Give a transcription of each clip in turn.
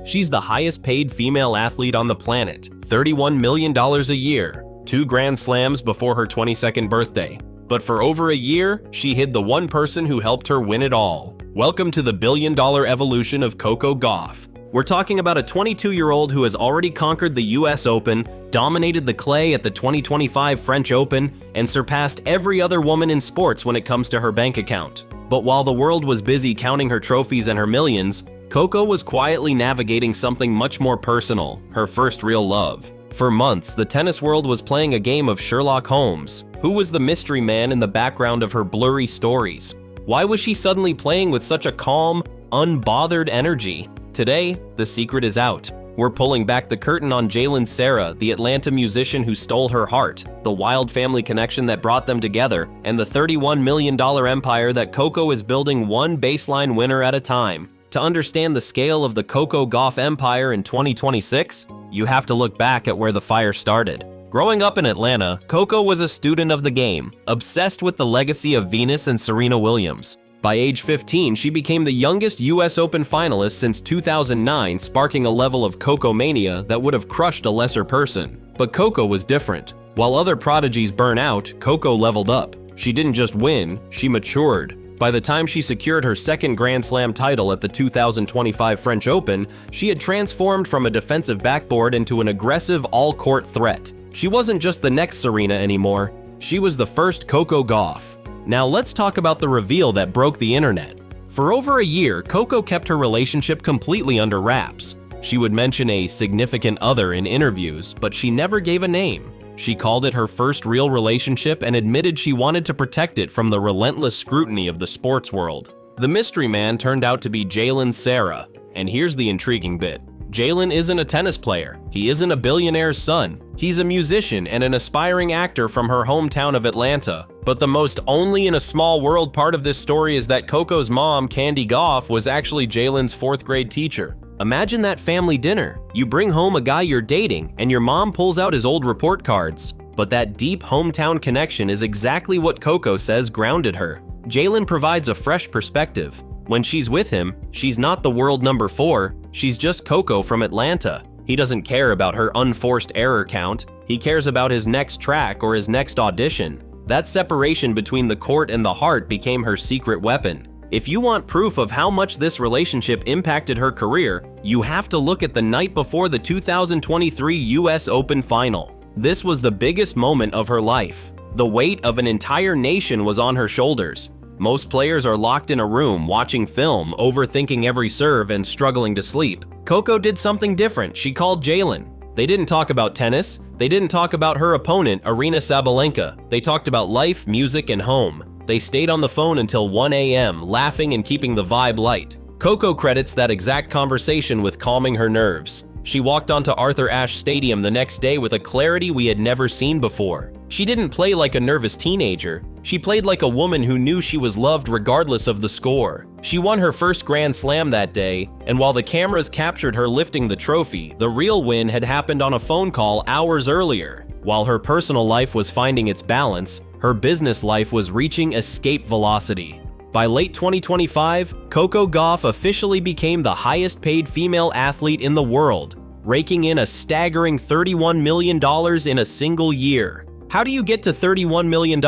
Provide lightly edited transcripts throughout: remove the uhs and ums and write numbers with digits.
She's the highest paid female athlete on the planet, $31 million a year, 2 Grand Slams before her 22nd birthday. But for over a year, she hid the one person who helped her win it all. Welcome to the billion-dollar evolution of Coco Gauff. We're talking about a 22-year-old who has already conquered the US Open, dominated the clay at the 2025 French Open, and surpassed every other woman in sports when it comes to her bank account. But while the world was busy counting her trophies and her millions, Coco was quietly navigating something much more personal, her first real love. For months, the tennis world was playing a game of Sherlock Holmes. Who was the mystery man in the background of her blurry stories? Why was she suddenly playing with such a calm, unbothered energy? Today, the secret is out. We're pulling back the curtain on Jalen Sarah, the Atlanta musician who stole her heart, the wild family connection that brought them together, and the $31 million empire that Coco is building one baseline winner at a time. To understand the scale of the Coco Gauff empire in 2026, you have to look back at where the fire started. Growing up in Atlanta, Coco was a student of the game, obsessed with the legacy of Venus and Serena Williams. By age 15, she became the youngest US Open finalist since 2009, sparking a level of Coco-mania that would have crushed a lesser person. But Coco was different. While other prodigies burn out, Coco leveled up. She didn't just win, she matured. By the time she secured her second Grand Slam title at the 2025 French Open, she had transformed from a defensive backboard into an aggressive all-court threat. She wasn't just the next Serena anymore, she was the first Coco Gauff. Now let's talk about the reveal that broke the internet. For over a year, Coco kept her relationship completely under wraps. She would mention a significant other in interviews, but she never gave a name. She called it her first real relationship and admitted she wanted to protect it from the relentless scrutiny of the sports world. The mystery man turned out to be Jalen Sarah, and here's the intriguing bit. Jalen isn't a tennis player. He isn't a billionaire's son. He's a musician and an aspiring actor from her hometown of Atlanta. But the most only in a small world part of this story is that Coco's mom, Candy Gauff, was actually Jalen's 4th grade teacher. Imagine that family dinner. You bring home a guy you're dating, and your mom pulls out his old report cards. But that deep hometown connection is exactly what Coco says grounded her. Jalen provides a fresh perspective. When she's with him, she's not the world number 4, she's just Coco from Atlanta. He doesn't care about her unforced error count, he cares about his next track or his next audition. That separation between the court and the heart became her secret weapon. If you want proof of how much this relationship impacted her career, you have to look at the night before the 2023 US Open final. This was the biggest moment of her life. The weight of an entire nation was on her shoulders. Most players are locked in a room, watching film, overthinking every serve and struggling to sleep. Coco did something different. She called Jalen. They didn't talk about tennis. They didn't talk about her opponent, Aryna Sabalenka. They talked about life, music, and home. They stayed on the phone until 1 a.m., laughing and keeping the vibe light. Coco credits that exact conversation with calming her nerves. She walked onto Arthur Ashe Stadium the next day with a clarity we had never seen before. She didn't play like a nervous teenager. She played like a woman who knew she was loved regardless of the score. She won her first Grand Slam that day, and while the cameras captured her lifting the trophy, the real win had happened on a phone call hours earlier. While her personal life was finding its balance, her business life was reaching escape velocity. By late 2025, Coco Gauff officially became the highest paid female athlete in the world, raking in a staggering $31 million in a single year. How do you get to $31 million?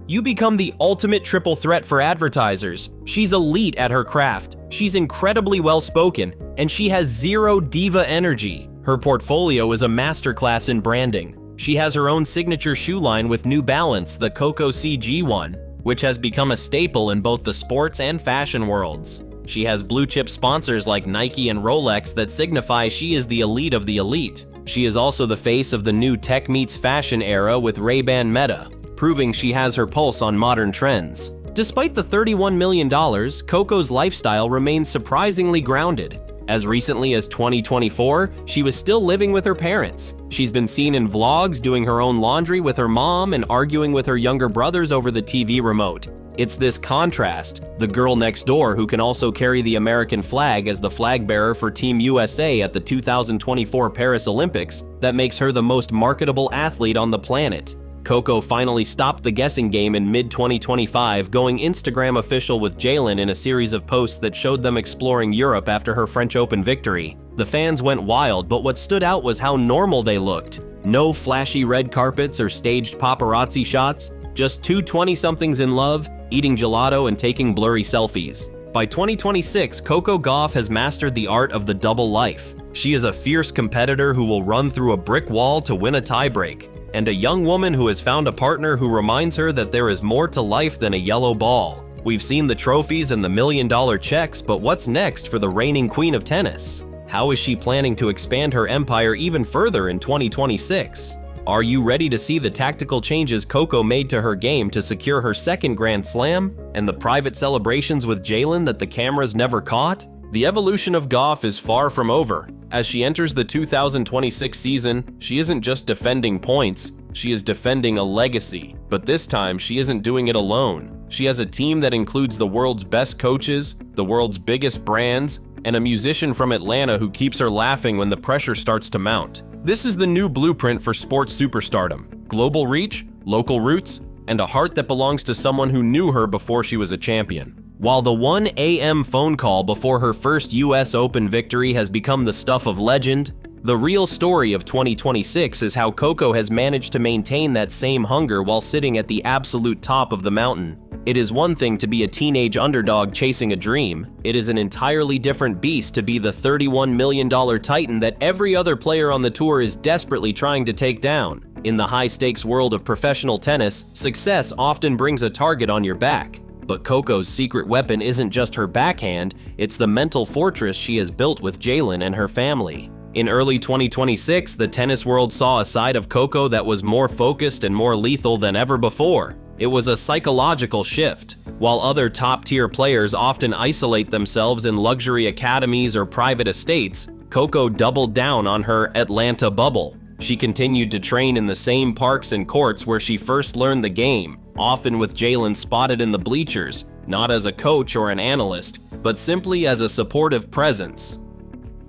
You become the ultimate triple threat for advertisers. She's elite at her craft, she's incredibly well-spoken, and she has zero diva energy. Her portfolio is a masterclass in branding. She has her own signature shoe line with New Balance, the Coco CG1, which has become a staple in both the sports and fashion worlds. She has blue-chip sponsors like Nike and Rolex that signify she is the elite of the elite. She is also the face of the new tech meets fashion era with Ray-Ban Meta, proving she has her pulse on modern trends. Despite the $31 million, Coco's lifestyle remains surprisingly grounded. As recently as 2024, she was still living with her parents. She's been seen in vlogs doing her own laundry with her mom and arguing with her younger brothers over the TV remote. It's this contrast, the girl next door who can also carry the American flag as the flag bearer for Team USA at the 2024 Paris Olympics, that makes her the most marketable athlete on the planet. Coco finally stopped the guessing game in mid-2025, going Instagram official with Jalen in a series of posts that showed them exploring Europe after her French Open victory. The fans went wild, but what stood out was how normal they looked. No flashy red carpets or staged paparazzi shots, just two 20-somethings in love, eating gelato and taking blurry selfies. By 2026, Coco Gauff has mastered the art of the double life. She is a fierce competitor who will run through a brick wall to win a tiebreak, and a young woman who has found a partner who reminds her that there is more to life than a yellow ball. We've seen the trophies and the million-dollar checks, but what's next for the reigning queen of tennis? How is she planning to expand her empire even further in 2026? Are you ready to see the tactical changes Coco made to her game to secure her second Grand Slam, and the private celebrations with Jalen that the cameras never caught? The evolution of Gauff is far from over. As she enters the 2026 season, she isn't just defending points, she is defending a legacy. But this time, she isn't doing it alone. She has a team that includes the world's best coaches, the world's biggest brands, and a musician from Atlanta who keeps her laughing when the pressure starts to mount. This is the new blueprint for sports superstardom: global reach, local roots, and a heart that belongs to someone who knew her before she was a champion. While the 1 a.m. phone call before her first US Open victory has become the stuff of legend, the real story of 2026 is how Coco has managed to maintain that same hunger while sitting at the absolute top of the mountain. It is one thing to be a teenage underdog chasing a dream. It is an entirely different beast to be the $31 million titan that every other player on the tour is desperately trying to take down. In the high-stakes world of professional tennis, success often brings a target on your back. But Coco's secret weapon isn't just her backhand, it's the mental fortress she has built with Jalen and her family. In early 2026, the tennis world saw a side of Coco that was more focused and more lethal than ever before. It was a psychological shift. While other top-tier players often isolate themselves in luxury academies or private estates, Coco doubled down on her Atlanta bubble. She continued to train in the same parks and courts where she first learned the game, often with Jalen spotted in the bleachers, not as a coach or an analyst, but simply as a supportive presence.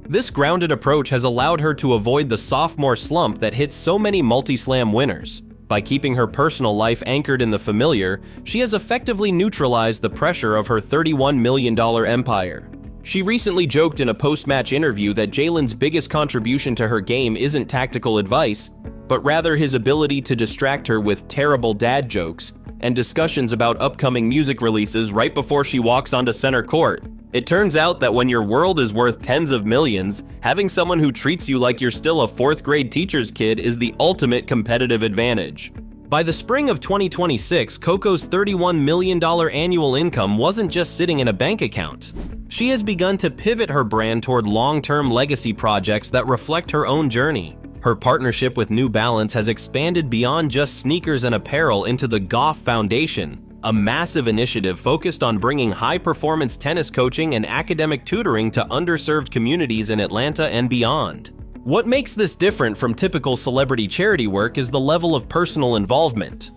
This grounded approach has allowed her to avoid the sophomore slump that hits so many multi-slam winners. By keeping her personal life anchored in the familiar, she has effectively neutralized the pressure of her $31 million empire. She recently joked in a post-match interview that Jalen's biggest contribution to her game isn't tactical advice, but rather his ability to distract her with terrible dad jokes and discussions about upcoming music releases right before she walks onto center court. It turns out that when your world is worth tens of millions, having someone who treats you like you're still a fourth-grade teacher's kid is the ultimate competitive advantage. By the spring of 2026, Coco's $31 million annual income wasn't just sitting in a bank account. She has begun to pivot her brand toward long-term legacy projects that reflect her own journey. Her partnership with New Balance has expanded beyond just sneakers and apparel into the Gauff Foundation, a massive initiative focused on bringing high-performance tennis coaching and academic tutoring to underserved communities in Atlanta and beyond. What makes this different from typical celebrity charity work is the level of personal involvement.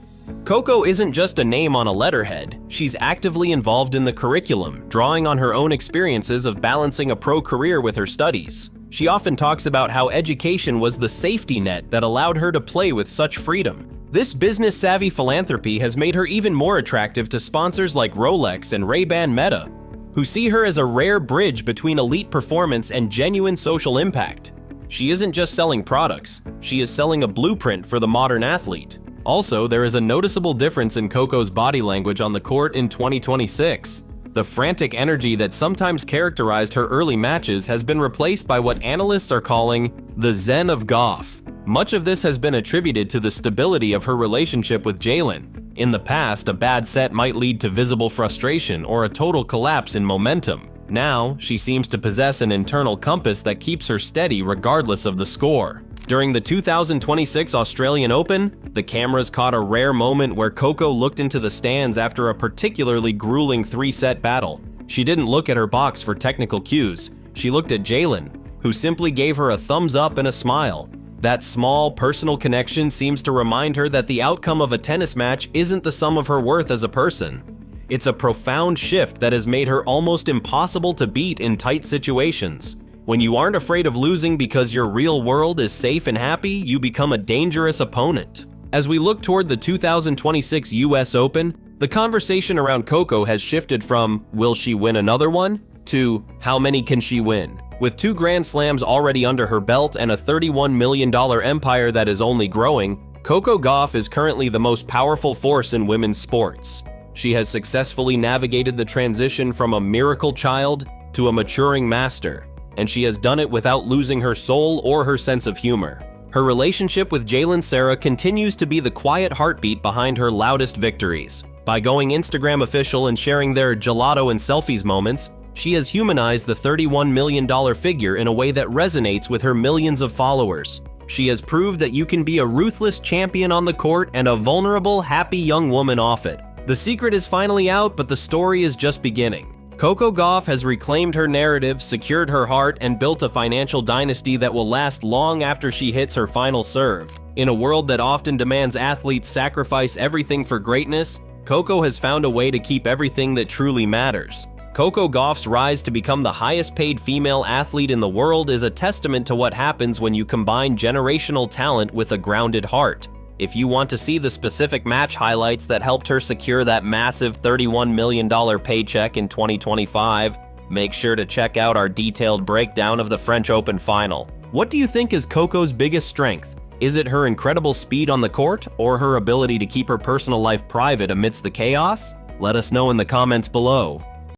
Coco isn't just a name on a letterhead, she's actively involved in the curriculum, drawing on her own experiences of balancing a pro career with her studies. She often talks about how education was the safety net that allowed her to play with such freedom. This business-savvy philanthropy has made her even more attractive to sponsors like Rolex and Ray-Ban Meta, who see her as a rare bridge between elite performance and genuine social impact. She isn't just selling products, she is selling a blueprint for the modern athlete. Also, there is a noticeable difference in Coco's body language on the court in 2026. The frantic energy that sometimes characterized her early matches has been replaced by what analysts are calling the Zen of Gauff. Much of this has been attributed to the stability of her relationship with Jalen. In the past, a bad set might lead to visible frustration or a total collapse in momentum. Now, she seems to possess an internal compass that keeps her steady regardless of the score. During the 2026 Australian Open, the cameras caught a rare moment where Coco looked into the stands after a particularly grueling three-set battle. She didn't look at her box for technical cues. She looked at Jalen, who simply gave her a thumbs up and a smile. That small, personal connection seems to remind her that the outcome of a tennis match isn't the sum of her worth as a person. It's a profound shift that has made her almost impossible to beat in tight situations. When you aren't afraid of losing because your real world is safe and happy, you become a dangerous opponent. As we look toward the 2026 US Open, the conversation around Coco has shifted from "will she win another one?" to "how many can she win?" With 2 Grand Slams already under her belt and a $31 million empire that is only growing, Coco Gauff is currently the most powerful force in women's sports. She has successfully navigated the transition from a miracle child to a maturing master, and she has done it without losing her soul or her sense of humor. Her relationship with Jalen Sarah continues to be the quiet heartbeat behind her loudest victories. By going Instagram official and sharing their gelato and selfies moments, she has humanized the $31 million figure in a way that resonates with her millions of followers. She has proved that you can be a ruthless champion on the court and a vulnerable, happy young woman off it. The secret is finally out, but the story is just beginning. Coco Gauff has reclaimed her narrative, secured her heart, and built a financial dynasty that will last long after she hits her final serve. In a world that often demands athletes sacrifice everything for greatness, Coco has found a way to keep everything that truly matters. Coco Gauff's rise to become the highest-paid female athlete in the world is a testament to what happens when you combine generational talent with a grounded heart. If you want to see the specific match highlights that helped her secure that massive $31 million paycheck in 2025, make sure to check out our detailed breakdown of the French Open final. What do you think is Coco's biggest strength? Is it her incredible speed on the court, or her ability to keep her personal life private amidst the chaos? Let us know in the comments below.